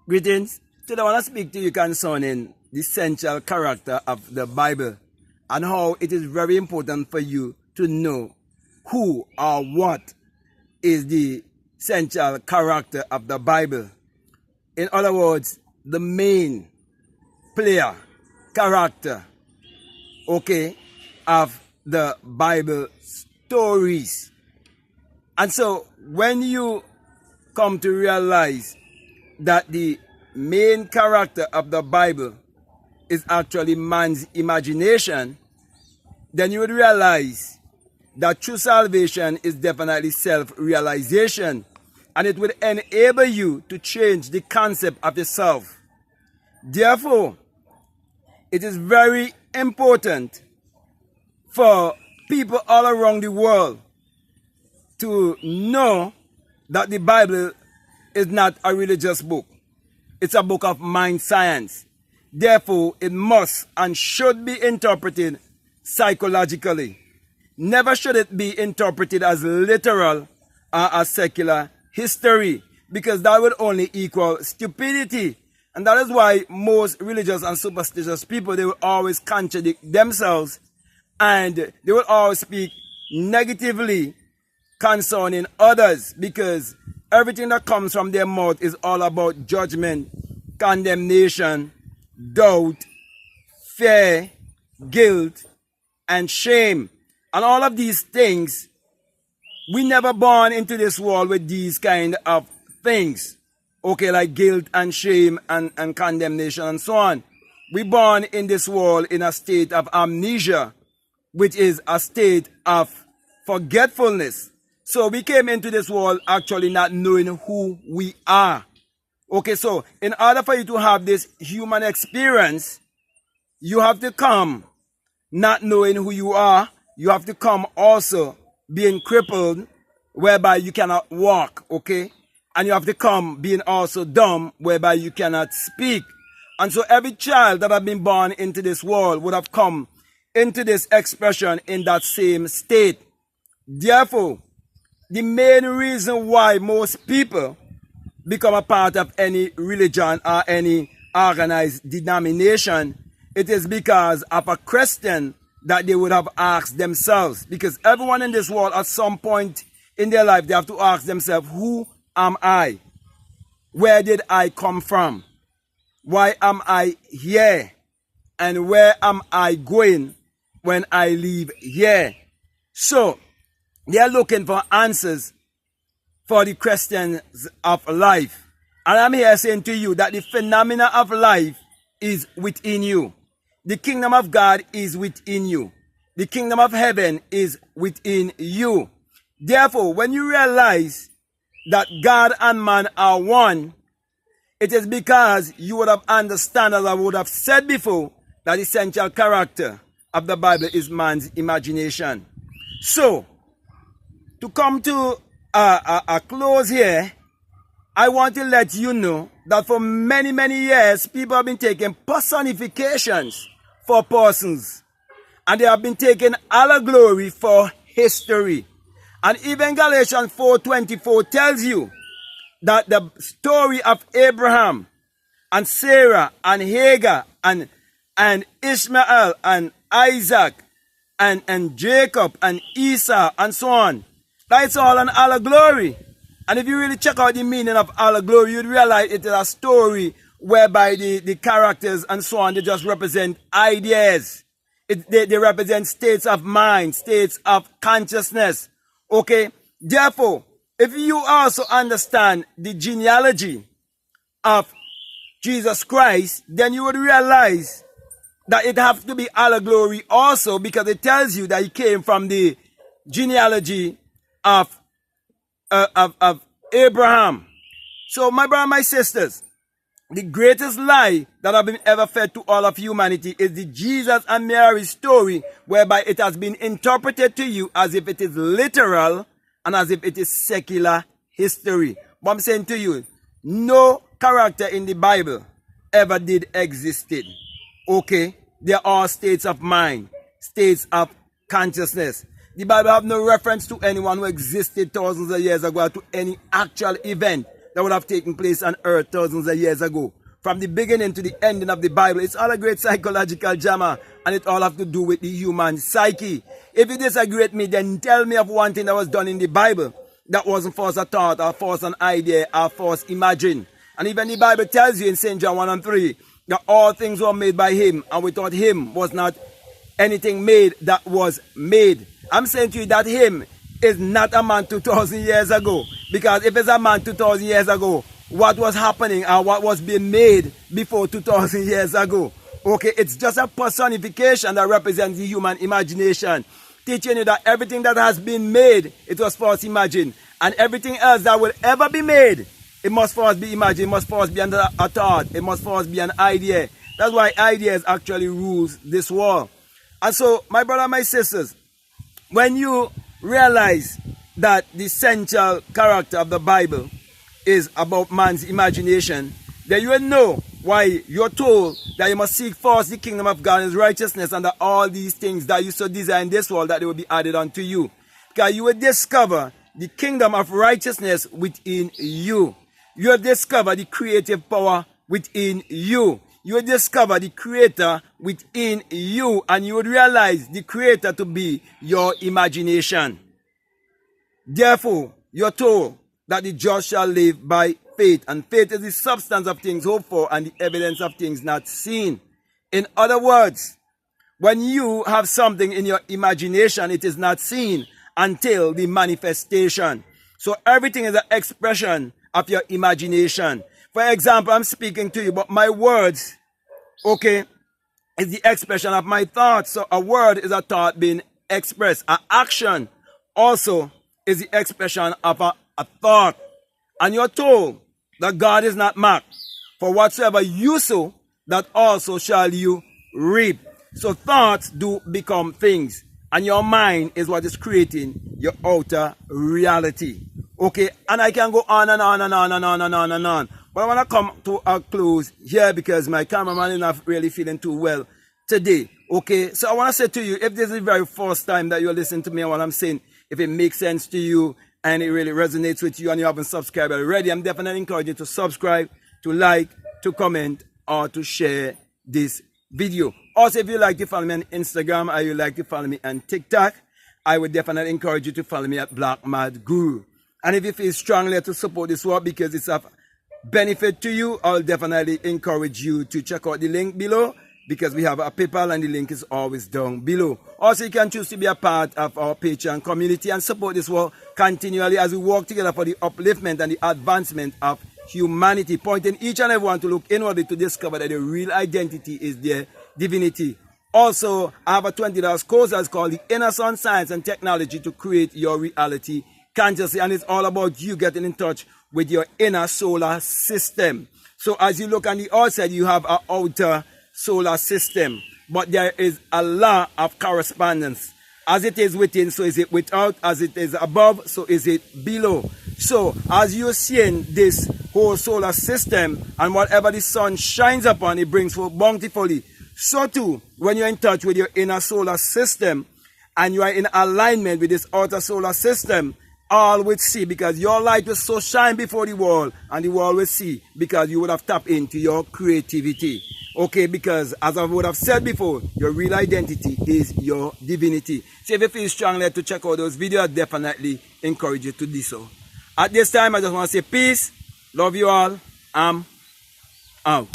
Greetings. Today I want to speak to you concerning the essential character of the Bible and how it is very important for you to know who or what is the essential character of the Bible. In other words, the main player, character, of the Bible stories. And so when you come to realize that the main character of the Bible is actually man's imagination, then you would realize that true salvation is definitely self-realization, and it would enable you to change the concept of yourself. Therefore, it is very important for people all around the world to know that the Bible is not a religious book. It's a book of mind science. Therefore, it must and should be interpreted psychologically. Never should it be interpreted as literal or as secular history, because that would only equal stupidity. And that is why most religious and superstitious people, they will always contradict themselves, and they will always speak negatively concerning others, because everything that comes from their mouth is all about judgment, condemnation, doubt, fear, guilt, and shame. And all of these things, we never born into this world with these kind of things. Like guilt and shame and condemnation and so on. We born in this world in a state of amnesia, which is a state of forgetfulness. So we came into this world actually not knowing who we are. So in order for you to have this human experience, you have to come not knowing who you are. You have to come also being crippled, whereby you cannot walk, And you have to come being also dumb, whereby you cannot speak. And so every child that have been born into this world would have come into this expression in that same state. Therefore, the main reason why most people become a part of any religion or any organized denomination, it is because of a question that they would have asked themselves. Because everyone in this world at some point in their life, they have to ask themselves, who am I? Where did I come from? Why am I here? And where am I going when I leave here? So, they are looking for answers for the questions of life. And I'm here saying to you that the phenomena of life is within you. The kingdom of God is within you. The kingdom of heaven is within you. Therefore, when you realize that God and man are one, it is because you would have understood, as I would have said before, that the essential character of the Bible is man's imagination. So, to come to a close here, I want to let you know that for many, many years, people have been taking personifications for persons. And they have been taking allegory for history. And even Galatians 4:24 tells you that the story of Abraham and Sarah and Hagar and Ishmael and Isaac and Jacob and Esau and so on, that's all an allegory. And if you really check out the meaning of allegory, you'd realize it is a story whereby the characters and so on, they just represent ideas. They represent states of mind, states of consciousness. Therefore, if you also understand the genealogy of Jesus Christ, then you would realize that it has to be allegory also, because it tells you that he came from the genealogy of Abraham. So, my brother, my sisters, the greatest lie that has been ever fed to all of humanity is the Jesus and Mary story, whereby it has been interpreted to you as if it is literal and as if it is secular history. But I'm saying to you, no character in the Bible ever did existed. They are all states of mind, states of consciousness. The Bible have no reference to anyone who existed thousands of years ago, to any actual event that would have taken place on earth thousands of years ago. From the beginning to the ending of the Bible, it's all a great psychological drama, and it all have to do with the human psyche. If you disagree with me, then tell me of one thing that was done in the Bible that wasn't false a thought, or false an idea, or false imagine. And even the Bible tells you in St. John 1 and 3 that all things were made by him, and without him was not anything made that was made. I'm saying to you that him is not a man 2,000 years ago. Because if it's a man 2,000 years ago, what was happening and what was being made before 2,000 years ago? Okay, it's just a personification that represents the human imagination, teaching you that everything that has been made, it was first imagined. And everything else that will ever be made, it must first be imagined, it must first be under a thought, it must first be an idea. That's why ideas actually rules this world. And so, my brother, my sisters, when you realize that the central character of the Bible is about man's imagination, then you will know why you're told that you must seek first the kingdom of God and his righteousness, and that all these things that you so desire in this world, that they will be added unto you. Because you will discover the kingdom of righteousness within you. You will discover the creative power within you. You will discover the creator within you, and you would realize the creator to be your imagination. Therefore, you're told that the just shall live by faith, and faith is the substance of things hoped for and the evidence of things not seen. In other words, when you have something in your imagination, it is not seen until the manifestation. So everything is an expression of your imagination. For example, I'm speaking to you, but my words, okay, is the expression of my thoughts. So a word is a thought being expressed. An action also is the expression of a thought. And you're told that God is not mocked. For whatsoever you sow, that also shall you reap. So thoughts do become things. And your mind is what is creating your outer reality. Okay, and I can go on and on and on and on and on and on. But I want to come to a close here because my cameraman is not really feeling too well today. Okay, so I want to say to you, if this is the very first time that you're listening to me and what I'm saying, if it makes sense to you and it really resonates with you and you haven't subscribed already, I'm definitely encouraging you to subscribe, to like, to comment, or to share this video. Also, if you like to follow me on Instagram or you like to follow me on TikTok, I would definitely encourage you to follow me at BlackMadGuru. And if you feel strongly to support this work because it's of benefit to you, I'll definitely encourage you to check out the link below, because we have a PayPal and the link is always down below. Also, you can choose to be a part of our Patreon community and support this work continually as we work together for the upliftment and the advancement of humanity, pointing each and everyone to look inwardly to discover that the real identity is their divinity. Also, I have a $20 course that's called The Inner Sun Science and Technology to Create Your Reality Consciously, and it's all about you getting in touch with your inner solar system. So as you look on the outside, you have an outer solar system, but there is a law of correspondence. As it is within, so is it without. As it is above, so is it below. So as you're seeing this whole solar system, and whatever the sun shines upon, it brings forth bountifully. So too, when you're in touch with your inner solar system and you are in alignment with this outer solar system, all will see, because your light will so shine before the world, and the world will see because you would have tapped into your creativity. Okay, because as I would have said before, your real identity is your divinity. So if you feel strongly to check out those videos, I definitely encourage you to do so. At this time, I just want to say peace, love you all, I'm out.